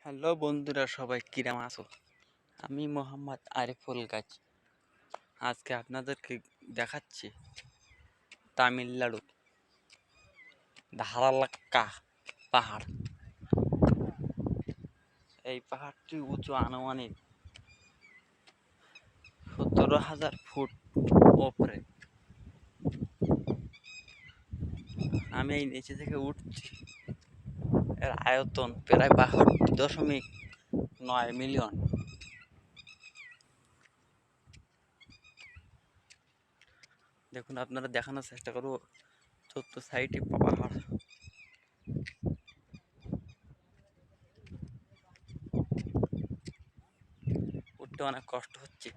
Hello বন্ধুরা, সবাই কিরাম আছো? আমি মোহাম্মদ আরিফুল গাছ। আজকে আপনাদেরকে দেখাচ্ছি তামিলনাড়ু ধারালাক্কা পাহাড়। এই পাহাড়টি উঁচু আনুমানিক 17,000 ফুট ওপরে। আমি এই নিচে থেকে উঠছি। এর আয়তন প্রায় 62.9 মিলিয়ন। দেখুন, আপনারা দেখানোর চেষ্টা করবো। ছোট্ট সাইডে পাহাড়। উঠতে অনেক কষ্ট হচ্ছে।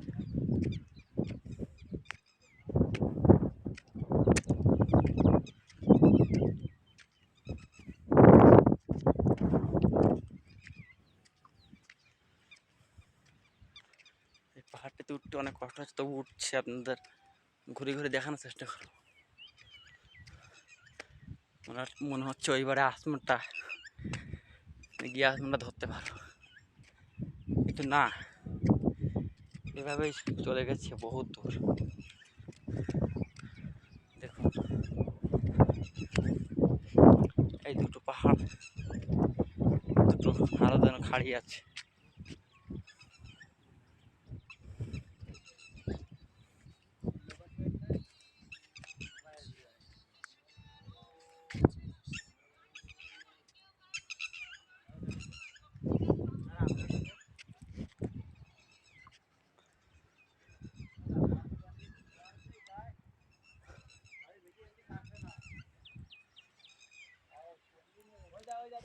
এই পাহাড়টিতে উঠতে অনেক কষ্ট হচ্ছে, তবু উঠছে। আপনাদের ঘুরে ঘুরে দেখানোর চেষ্টা করবো। মনে হচ্ছে ওইবারে আসমানটা গিয়ে আসমানটা ধরতে পারো, কিন্তু না, এভাবেই চলে গেছে বহুত দূর। দেখুন, এই দুটো পাহাড় দুটো আরো যেন খাড়ি আছে।